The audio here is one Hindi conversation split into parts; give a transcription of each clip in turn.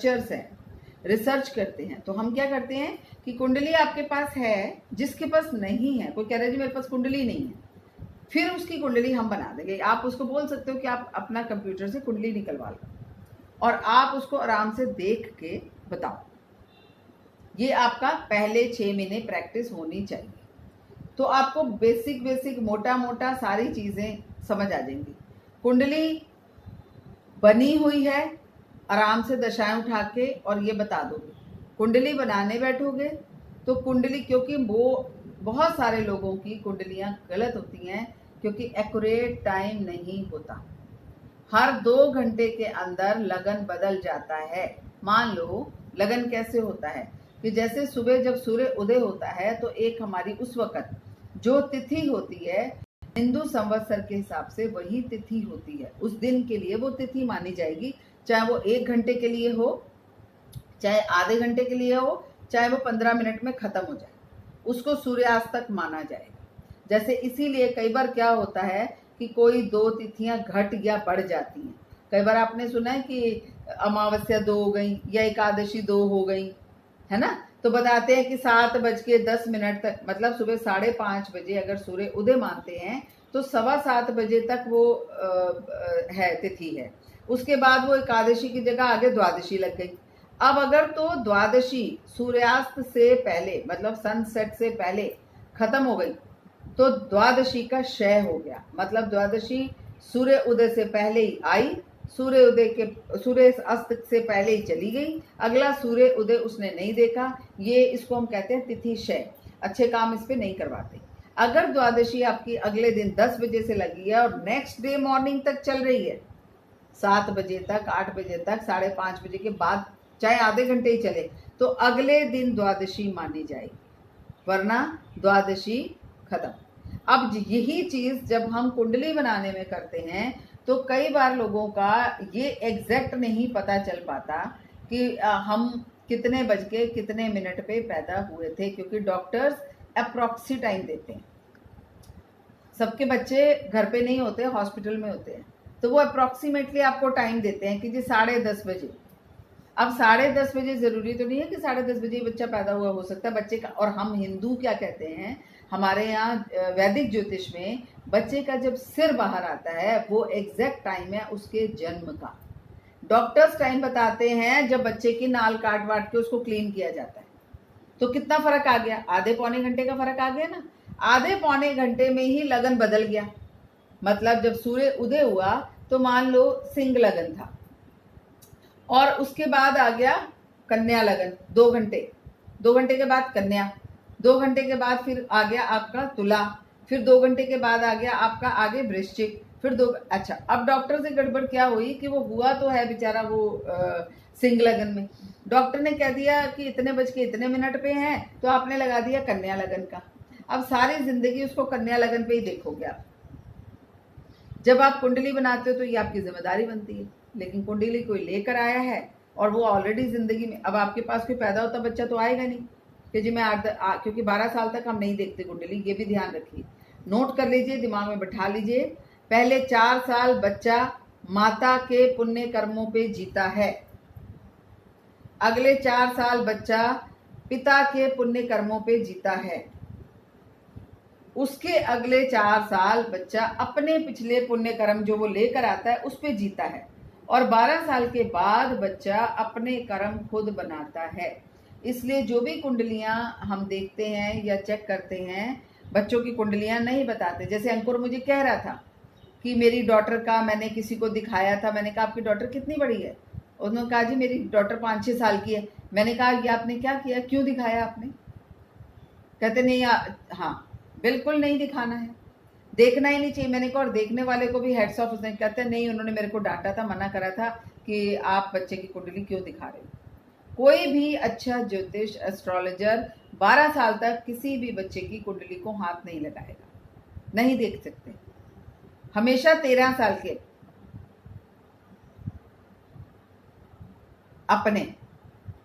रिसर्चर्स हैं, रिसर्च करते हैं। तो हम क्या करते हैं कि कुंडली आपके पास है, जिसके पास नहीं है, कोई कह रहा है जी मेरे पास कुंडली नहीं है, फिर उसकी कुंडली हम बना देंगे। आप उसको बोल सकते हो कि आप अपना कंप्यूटर से कुंडली निकलवा लो और आप उसको आराम से देख के बताओ। ये आपका पहले 6 महीने प्रैक्टिस होनी चाहिए, तो आपको बेसिक मोटा मोटा सारी चीजें समझ आ जाएंगी। कुंडली बनी हुई है, आराम से दशाएं उठा के और ये बता दोगे। कुंडली बनाने बैठोगे तो कुंडली, क्योंकि वो बहुत सारे लोगों की कुंडलियां गलत होती हैं क्योंकि एक्यूरेट टाइम नहीं होता। हर 2 घंटे के अंदर लगन बदल जाता है। मान लो लगन कैसे होता है कि जैसे सुबह जब सूर्य उदय होता है तो एक हमारी उस वक्त जो तिथि होती है हिंदू संवत्सर के हिसाब से वही तिथि होती है, उस दिन के लिए वो तिथि मानी जाएगी, चाहे वो 1 घंटे के लिए हो, चाहे आधे घंटे के लिए हो, चाहे वो 15 मिनट में खत्म हो जाए, उसको सूर्यास्त तक माना जाएगा। जैसे इसीलिए कई बार क्या होता है कि कोई 2 तिथियां घट या बढ़ जाती हैं। कई बार आपने सुना है कि अमावस्या 2 हो गई या एकादशी 2 हो गई, है ना, तो बताते हैं कि 7:10 तक, मतलब सुबह 5:30 बजे अगर सूर्य उदय मानते हैं तो 7:15 बजे तक वो है तिथि है। उसके बाद वो एकादशी की जगह आगे द्वादशी लग गई। अब अगर तो द्वादशी सूर्यास्त से पहले, मतलब सनसेट से पहले खत्म हो गई तो द्वादशी का क्षय हो गया, मतलब द्वादशी सूर्य उदय से पहले ही आई, सूर्य अस्त से पहले ही चली गई, अगला सूर्य उदय उसने नहीं देखा। ये इसको हम कहते हैं तिथि क्षय। अच्छे काम इस पे नहीं करवाते। अगर द्वादशी आपकी अगले दिन 10 बजे से लगी है और नेक्स्ट डे मॉर्निंग तक चल रही है, 7 बजे तक, 8 बजे तक, 5:30 बजे के बाद चाहे आधे घंटे ही चले, तो अगले दिन द्वादशी मानी जाएगी, वरना द्वादशी खत्म। अब यही चीज जब हम कुंडली बनाने में करते हैं तो कई बार लोगों का ये एग्जैक्ट नहीं पता चल पाता कि हम कितने बज के कितने मिनट पे पैदा हुए थे, क्योंकि डॉक्टर्स अप्रॉक्सी टाइम देते हैं। सबके बच्चे घर पे नहीं होते, हॉस्पिटल में होते हैं, तो वो अप्रॉक्सीमेटली आपको टाइम देते हैं कि जी 10:30 बजे। अब 10:30 बजे जरूरी तो नहीं है कि 10:30 बजे बच्चा पैदा हुआ, हो सकता है बच्चे का। और हम हिंदू क्या कहते हैं, हमारे यहाँ वैदिक ज्योतिष में बच्चे का जब सिर बाहर आता है वो एग्जैक्ट टाइम है उसके जन्म का। डॉक्टर्स टाइम बताते हैं जब बच्चे की नाल काट वाट के उसको क्लीन किया जाता है। तो कितना फर्क आ गया, आधे पौने घंटे का फर्क आ गया ना। आधे पौने घंटे में ही लगन बदल गया। मतलब जब सूर्य उदय हुआ तो मान लो सिंह लगन था, और उसके बाद आ गया कन्या लगन 2 घंटे, 2 घंटे के बाद कन्या, 2 घंटे के बाद फिर आ गया आपका तुला, फिर 2 घंटे के बाद आ गया आपका आगे वृश्चिक, फिर 2। अच्छा, अब डॉक्टर से गड़बड़ क्या हुई कि वो हुआ तो है बेचारा वो सिंह लगन में, डॉक्टर ने कह दिया कि इतने बज के इतने मिनट पे है, तो आपने लगा दिया कन्या लगन का। अब सारी जिंदगी उसको कन्या लगन पे ही देखोगे आप। जब आप कुंडली बनाते हो तो ये आपकी जिम्मेदारी बनती है, लेकिन कुंडली कोई लेकर आया है और वो ऑलरेडी जिंदगी में, अब आपके पास कोई पैदा होता बच्चा तो आएगा नहीं कि जी मैं क्योंकि 12 साल तक हम नहीं देखते कुंडली, ये भी ध्यान रखिए, नोट कर लीजिए, दिमाग में बैठा लीजिए। पहले 4 साल बच्चा माता के पुण्य कर्मों पे जीता है, अगले 4 साल बच्चा पिता के पुण्य कर्मों पे जीता है, उसके अगले 4 साल बच्चा अपने पिछले पुण्य कर्म जो वो लेकर आता है उस पे जीता है, और 12 साल के बाद बच्चा अपने कर्म खुद बनाता है। इसलिए जो भी कुंडलियां हम देखते हैं या चेक करते हैं, बच्चों की कुंडलियां नहीं बताते। जैसे अंकुर मुझे कह रहा था कि मेरी डॉटर का मैंने किसी को दिखाया था, मैंने कहा आपकी डॉटर कितनी बड़ी है, उन्होंने कहा जी मेरी डॉटर 5-6 साल की है। मैंने कहा ये आपने क्या किया, क्यों दिखाया आपने? कहते नहीं हाँ बिल्कुल नहीं दिखाना है, देखना ही नहीं चाहिए। मैंने कहा और देखने वाले को भी हेड्स ऑफ। उसने कहते नहीं, उन्होंने मेरे को डांटा था, मना करा था कि आप बच्चे की कुंडली क्यों दिखा रहे हो। कोई भी अच्छा ज्योतिष एस्ट्रोलॉजर 12 साल तक किसी भी बच्चे की कुंडली को हाथ नहीं लगाएगा, नहीं देख सकते। हमेशा 13 साल के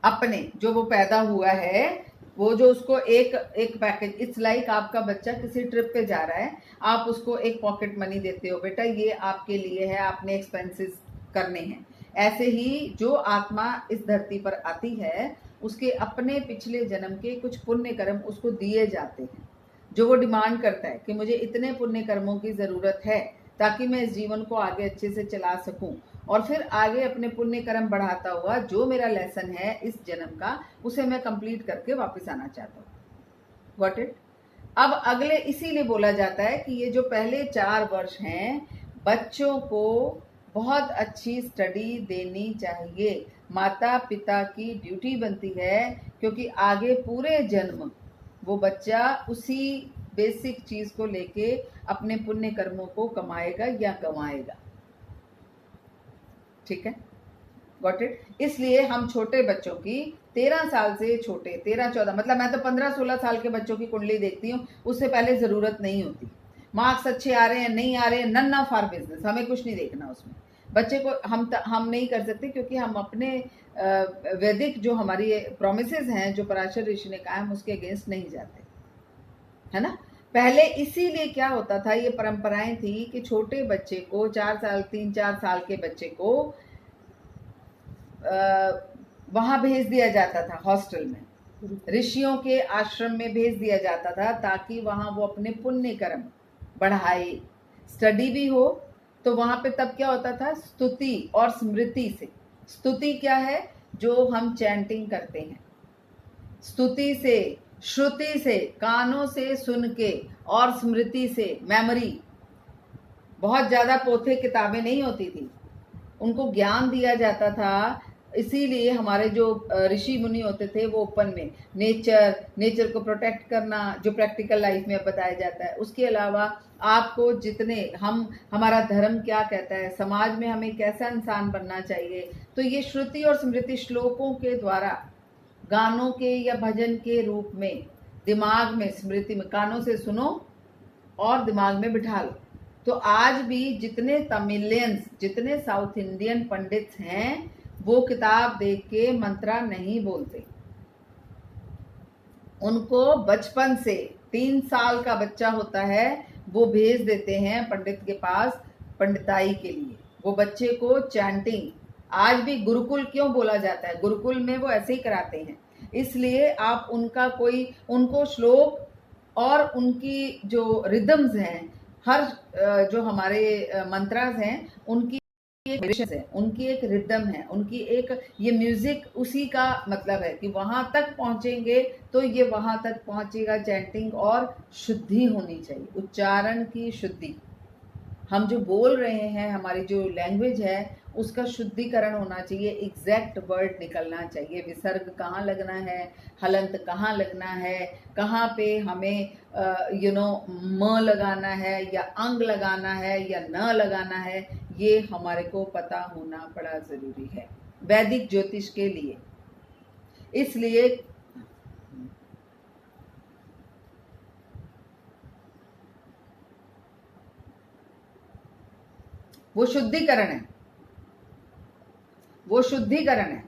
अपने जो वो पैदा हुआ है, वो जो उसको एक पैकेज, इट्स लाइक आपका बच्चा किसी ट्रिप पे जा रहा है, आप उसको एक पॉकेट मनी देते हो, बेटा ये आपके लिए है, आपने एक्सपेंसेस करने हैं, ऐसे ही जो आत्मा इस धरती पर आती है उसके अपने पिछले जन्म के कुछ पुण्य कर्म उसको दिए जाते हैं, जो वो डिमांड करता है कि मुझे इतने पुण्य कर्मों की ज़रूरत है ताकि मैं इस जीवन को आगे अच्छे से चला सकूं, और फिर आगे अपने पुण्य कर्म बढ़ाता हुआ जो मेरा लेसन है इस जन्म का उसे मैं कंप्लीट करके वापस आना चाहता हूँ। Got it? अब अगले, इसीलिए बोला जाता है कि ये जो पहले 4 वर्ष हैं बच्चों को बहुत अच्छी स्टडी देनी चाहिए। माता पिता की ड्यूटी बनती है, क्योंकि आगे पूरे जन्म वो बच्चा उसी बेसिक चीज को लेके अपने पुण्य कर्मों को कमाएगा या गंवाएगा। ठीक है? Got it? इसलिए हम छोटे बच्चों की 13 साल से छोटे, 13-14, मतलब मैं तो 15-16 साल के बच्चों की कुंडली देखती हूँ, उससे पहले जरूरत नहीं होती। मार्क्स अच्छे आ रहे हैं नहीं आ रहे हैं, नन ऑफ आवर बिजनेस, हमें कुछ नहीं देखना उसमें। बच्चे को हम नहीं कर सकते, क्योंकि हम अपने वैदिक जो हमारी प्रोमिसेस हैं जो पराशर ऋषि ने कहा, हम उसके अगेंस्ट नहीं जाते, है ना। पहले इसीलिए क्या होता था, ये परंपराएं थी कि छोटे बच्चे को 3-4 साल के बच्चे को वहां भेज दिया जाता था, हॉस्टल में, ऋषियों के आश्रम में भेज दिया जाता था, ताकि वहां वो अपने पुण्य कर्म बढ़ाए, स्टडी भी हो। तो वहां पे तब क्या होता था, स्तुति और स्मृति से। स्तुति क्या है? जो हम चैंटिंग करते हैं। स्तुति से, श्रुति से, कानों से सुन के, और स्मृति से, मेमोरी। बहुत ज्यादा पोथे किताबें नहीं होती थी, उनको ज्ञान दिया जाता था। इसीलिए हमारे जो ऋषि मुनि होते थे वो ओपन में नेचर को प्रोटेक्ट करना, जो प्रैक्टिकल लाइफ में बताया जाता है। उसके अलावा आपको जितने हमारा धर्म क्या कहता है, समाज में हमें कैसा इंसान बनना चाहिए, तो ये श्रुति और स्मृति श्लोकों के द्वारा, गानों के या भजन के रूप में दिमाग में, स्मृति में, कानों से सुनो और दिमाग में बिठा लो। तो आज भी जितने तमिलियंस, जितने साउथ इंडियन पंडित हैं, वो किताब देख के मंत्रा नहीं बोलते। उनको बचपन से, 3 साल का बच्चा होता है, वो भेज देते हैं पंडित के पास पंडिताई के लिए। वो बच्चे को चैंटिंग, आज भी गुरुकुल क्यों बोला जाता है, गुरुकुल में वो ऐसे ही कराते हैं। इसलिए आप उनको श्लोक और उनकी जो रिदम्स हैं, हर जो हमारे मंत्रास हैं, उनकी एक है, उनकी एक रिदम है, उनकी एक ये म्यूजिक, उसी का मतलब है कि वहां तक पहुंचेंगे तो ये वहां तक पहुंचेगा। चैंटिंग और शुद्धि होनी चाहिए, उच्चारण की शुद्धि। हम जो बोल रहे हैं, हमारी जो लैंग्वेज है, उसका शुद्धिकरण होना चाहिए, एग्जैक्ट वर्ड निकलना चाहिए। विसर्ग कहाँ लगना है, हलंत कहाँ लगना है, कहाँ पे हमें म लगाना है या अंग लगाना है या न लगाना है, ये हमारे को पता होना बड़ा जरूरी है वैदिक ज्योतिष के लिए। इसलिए वो शुद्धिकरण है, वो शुद्धिकरण है।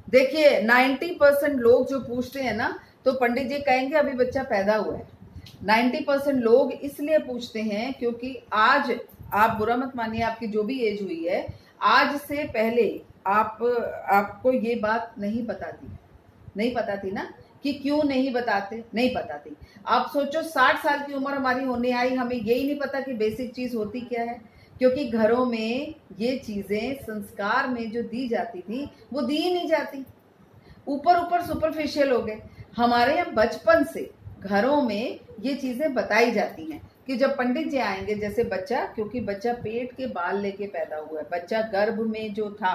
देखिए 90% लोग जो पूछते हैं ना, तो पंडित जी कहेंगे अभी बच्चा पैदा हुआ है। 90% लोग इसलिए पूछते हैं क्योंकि आज, आप बुरा मत मानिए, आपकी जो भी एज हुई है, आज से पहले आपको ये बात नहीं पता थी ना, कि क्यों नहीं बताते, नहीं पता थी। आप सोचो 60 साल की उम्र हमारी होने आई, हमें यही नहीं पता कि बेसिक चीज होती क्या है, क्योंकि घरों में ये चीजें संस्कार में जो दी जाती थी वो दी ही नहीं जाती, ऊपर सुपरफिशियल हो गए। हमारे यहाँ बचपन से घरों में ये चीजें बताई जाती हैं कि जब पंडित जी आएंगे, जैसे बच्चा, क्योंकि बच्चा पेट के बाल लेके पैदा हुआ है, बच्चा गर्भ में जो था,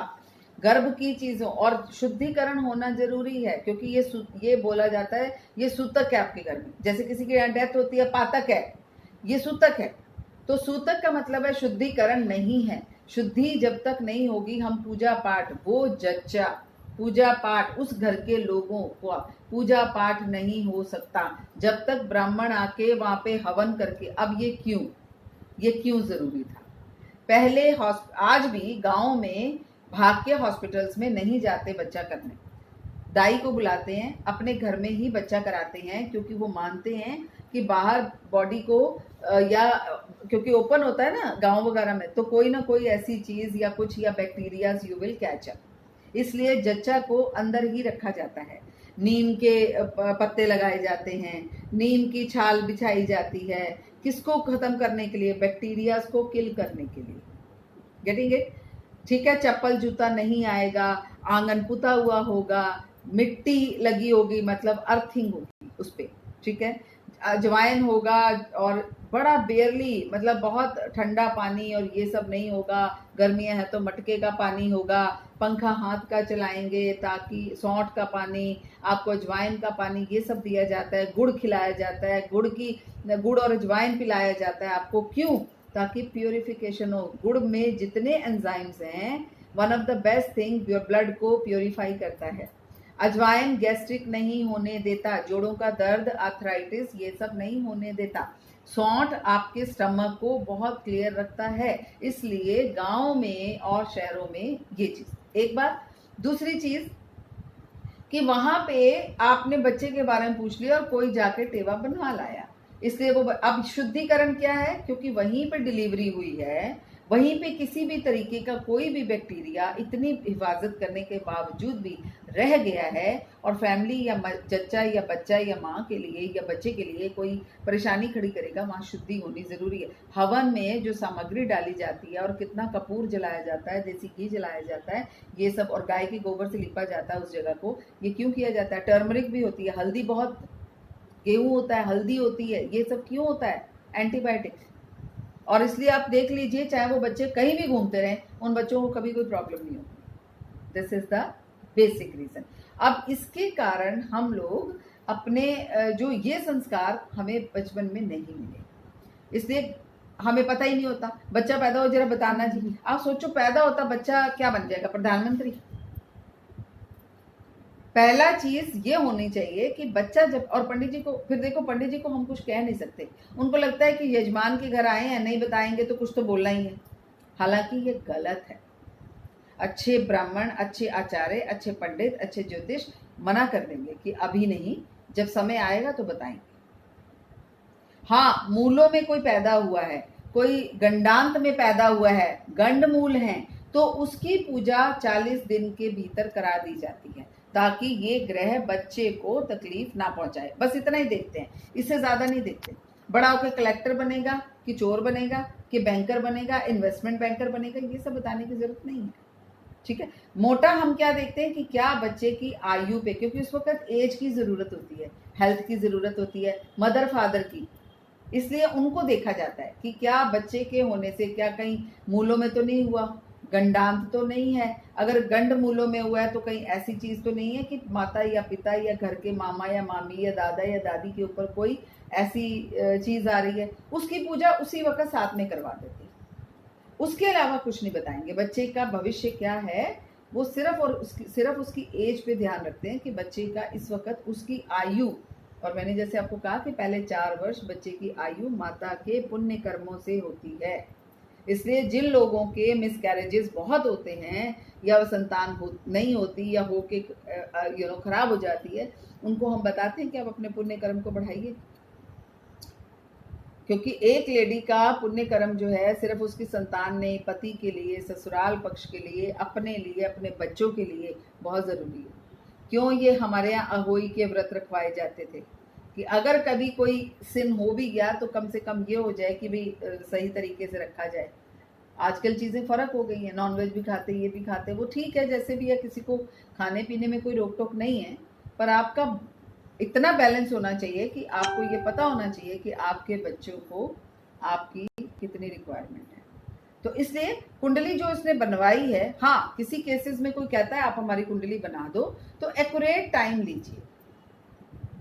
गर्भ की चीजों और शुद्धिकरण होना जरूरी है, क्योंकि ये बोला जाता है ये सूतक है आपके घर में। जैसे किसी की यहाँ डेथ होती है, पातक है, ये सूतक है। तो सूतक का मतलब है शुद्धिकरण नहीं है। शुद्धि जब तक नहीं होगी, हम पूजा पाठ, वो जच्चा पूजा पाठ, उस घर के लोगों को पूजा पाठ नहीं हो सकता जब तक ब्राह्मण आके वहां पे हवन करके। अब ये क्यों जरूरी था? पहले आज भी गांव में भाग के हॉस्पिटल्स में नहीं जाते बच्चा करने, दाई को बुलाते हैं, अपने घर में ही बच्चा कराते हैं, क्योंकि वो मानते हैं कि बाहर बॉडी को या क्योंकि ओपन होता है ना गांव वगैरह में, तो कोई ना कोई ऐसी चीज या कुछ या bacterias you will catch up. इसलिए जच्चा को अंदर ही रखा जाता है। नीम के पत्ते लगाए जाते हैं, नीम की छाल बिछाई जाती है, किसको खत्म करने के लिए? बैक्टीरियाज को किल करने के लिए। Getting it? ठीक है। चप्पल जूता नहीं आएगा, आंगन पुता हुआ होगा, मिट्टी लगी होगी, मतलब अर्थिंग होगी उस पे, ठीक है। अजवाइन होगा और बड़ा बेयरली, मतलब बहुत ठंडा पानी और ये सब नहीं होगा। गर्मियां हैं तो मटके का पानी होगा, पंखा हाथ का चलाएंगे ताकि सौंठ का पानी, आपको अजवाइन का पानी, ये सब दिया जाता है। गुड़ खिलाया जाता है, गुड़ और अजवाइन पिलाया जाता है आपको। क्यों? ताकि प्योरिफिकेशन हो। गुड़ में जितने एंजाइम्स हैं, one of the best thing, your blood को प्योरीफाई करता है। अजवाइन गैस्ट्रिक नहीं होने देता, जोड़ों का दर्द, आर्थराइटिस, ये सब नहीं होने देता। सौंठ आपके स्टमक को बहुत क्लियर रखता है। इसलिए गांव में और शहरों में ये चीज एक बात। दूसरी चीज कि वहां पे आपने बच्चे के बारे में पूछ लिया और कोई जाके टेवा बनवा लाया, इसलिए वो अब शुद्धिकरण क्या है? क्योंकि वहीं पे डिलीवरी हुई है, वहीं पे किसी भी तरीके का कोई भी बैक्टीरिया इतनी हिफाजत करने के बावजूद भी रह गया है, और फैमिली या जच्चा या बच्चा या माँ के लिए या बच्चे के लिए कोई परेशानी खड़ी करेगा, वहाँ शुद्धि होनी जरूरी है। हवन में जो सामग्री डाली जाती है और कितना कपूर जलाया जाता है, देसी घी जलाया जाता है, ये सब, और गाय के गोबर से लिपा जाता है उस जगह को, ये क्यों किया जाता है? टर्मरिक भी होती है, हल्दी, बहुत गेहूं होता है, हल्दी होती है, ये सब क्यों होता है? एंटीबायोटिक्स। और इसलिए आप देख लीजिए, चाहे वो बच्चे कहीं भी घूमते रहें, उन बच्चों को कभी कोई प्रॉब्लम नहीं होती। This is the basic reason. अब इसके कारण हम लोग अपने जो ये संस्कार हमें बचपन में नहीं मिले, इसलिए हमें पता ही नहीं होता। बच्चा पैदा हो, जरा बताना जी, आप सोचो पैदा होता बच्चा क्या बन जाएगा? प्रधानमंत्री। पहला चीज ये होनी चाहिए कि बच्चा जब, और पंडित जी को, फिर देखो पंडित जी को हम कुछ कह नहीं सकते, उनको लगता है कि यजमान के घर आए हैं, नहीं बताएंगे तो कुछ तो बोलना ही है। हालांकि ये गलत है। अच्छे ब्राह्मण, अच्छे आचार्य, अच्छे पंडित, अच्छे ज्योतिष मना कर देंगे कि अभी नहीं, जब समय आएगा तो बताएंगे। हाँ, मूलों में कोई पैदा हुआ है, कोई गंडांत में पैदा हुआ है, गंड मूल है, तो उसकी पूजा 40 दिन के भीतर करा दी जाती है, ताकि ये ग्रह बच्चे को तकलीफ ना पहुंचाए। बस इतना ही देखते हैं, इससे ज्यादा नहीं देखते। बड़ा होकर कलेक्टर बनेगा कि चोर बनेगा कि बैंकर बनेगा, इन्वेस्टमेंट बैंकर बनेगा, ये सब बताने की जरूरत नहीं है, ठीक है। मोटा हम क्या देखते हैं कि क्या बच्चे की आयु पे, क्योंकि उस वक्त एज की जरूरत होती है, हेल्थ की जरूरत होती है, मदर फादर की, इसलिए उनको देखा जाता है कि क्या बच्चे के होने से क्या कहीं मूलों में तो नहीं हुआ, गंडांत तो नहीं है। अगर गंड मूलों में हुआ है तो कहीं ऐसी चीज तो नहीं है कि माता या पिता या घर के मामा या मामी या दादा या दादी के ऊपर कोई ऐसी चीज आ रही है, उसकी पूजा उसी वक्त साथ में करवा देते हैं। उसके अलावा कुछ नहीं बताएंगे। बच्चे का भविष्य क्या है वो सिर्फ उसकी एज पे ध्यान रखते हैं कि बच्चे का इस वक्त उसकी आयु, और मैंने जैसे आपको कहा कि पहले 4 वर्ष बच्चे की आयु माता के पुण्य कर्मों से होती है। इसलिए जिन लोगों के मिसकैरेजेस बहुत होते हैं या संतान नहीं होती या होके खराब हो जाती है, उनको हम बताते हैं कि आप अपने पुण्य कर्म को बढ़ाइए, क्योंकि एक लेडी का पुण्य कर्म जो है सिर्फ उसकी संतान नहीं, पति के लिए, ससुराल पक्ष के लिए, अपने लिए, अपने बच्चों के लिए बहुत जरूरी है। क्यों ये हमारे यहाँ अहोई के व्रत रखवाए जाते थे कि अगर कभी कोई सिन हो भी गया तो कम से कम ये हो जाए कि भाई सही तरीके से रखा जाए। आजकल चीजें फर्क हो गई हैं, नॉनवेज भी खाते, ये भी खाते, वो ठीक है जैसे भी है, किसी को खाने पीने में कोई रोक टोक नहीं है, पर आपका इतना बैलेंस होना चाहिए कि आपको ये पता होना चाहिए कि आपके बच्चों को आपकी कितनी रिक्वायरमेंट है। तो इसलिए कुंडली जो इसने बनवाई है, हाँ किसी केसेस में कोई कहता है आप हमारी कुंडली बना दो, तो एक्यूरेट टाइम लीजिए।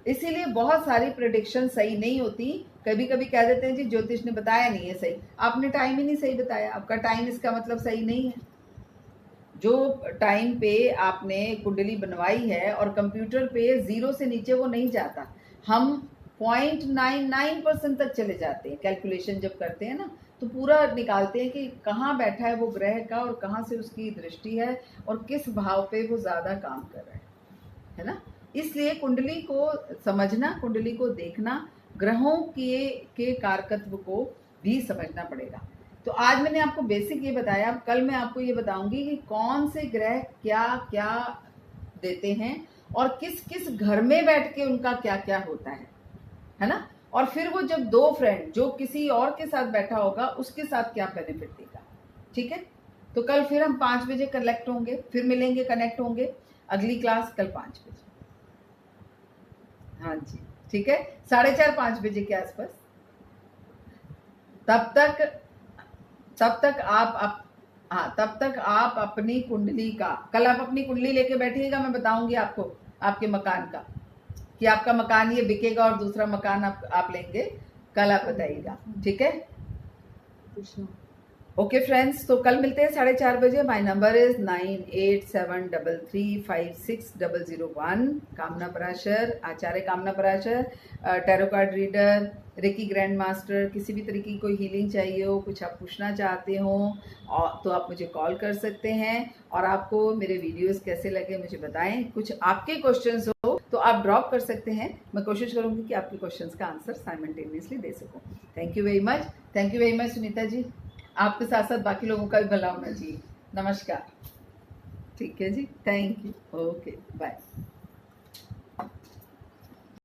इसीलिए बहुत सारी प्रेडिक्शन सही नहीं होती। कभी कभी कह देते हैं जी ज्योतिष ने बताया नहीं है सही, आपने टाइम ही नहीं सही बताया, आपका टाइम इसका मतलब सही नहीं है। जो टाइम पे आपने कुंडली बनवाई है और कंप्यूटर पे 0 से नीचे वो नहीं जाता, हम 0.99% तक चले जाते हैं। कैलकुलेशन जब करते हैं ना तो पूरा निकालते हैं कि कहाँ बैठा है वो ग्रह का और कहाँ से उसकी दृष्टि है और किस भाव पे वो ज्यादा काम कर रहा है ना। इसलिए कुंडली को समझना, कुंडली को देखना ग्रहों के कारकत्व को भी समझना पड़ेगा। तो आज मैंने आपको बेसिक ये बताया, अब कल मैं आपको ये बताऊंगी कि कौन से ग्रह क्या क्या देते हैं और किस किस घर में बैठ के उनका क्या क्या होता है ना। और फिर वो जब दो फ्रेंड जो किसी और के साथ बैठा होगा उसके साथ क्या बेनिफिट देगा। ठीक है, तो कल फिर हम 5 बजे कनेक्ट होंगे, फिर मिलेंगे, कनेक्ट होंगे। अगली क्लास कल 5 बजे। हाँ जी, ठीक है, 4:30-5 बजे के आसपास। तब तक आप अपनी कुंडली का, कल आप अपनी कुंडली लेके बैठिएगा, मैं बताऊंगी आपको आपके मकान का कि आपका मकान ये बिकेगा और दूसरा मकान आप लेंगे, कल आप बताइएगा। ठीक है, ओके फ्रेंड्स, तो कल मिलते हैं 4:30 बजे। My number is 9873356001। कामना पराशर, आचार्य कामना Parashar, tarot card reader, reiki grand master. किसी भी तरीके की कोई हीलिंग चाहिए हो, कुछ आप पूछना चाहते हो तो आप मुझे कॉल कर सकते हैं। और आपको मेरे वीडियोस कैसे लगे मुझे बताएं। कुछ आपके क्वेश्चंस हो तो आप ड्रॉप कर सकते हैं, मैं कोशिश करूंगी कि आपके क्वेश्चंस का आंसर साइमल्टेनियसली दे सकूं। Thank you very much, thank you very much Sunita ji. आपके साथ साथ बाकी लोगों का भी भला होना चाहिए। नमस्कार। ठीक है जी, थैंक यू, ओके बाय।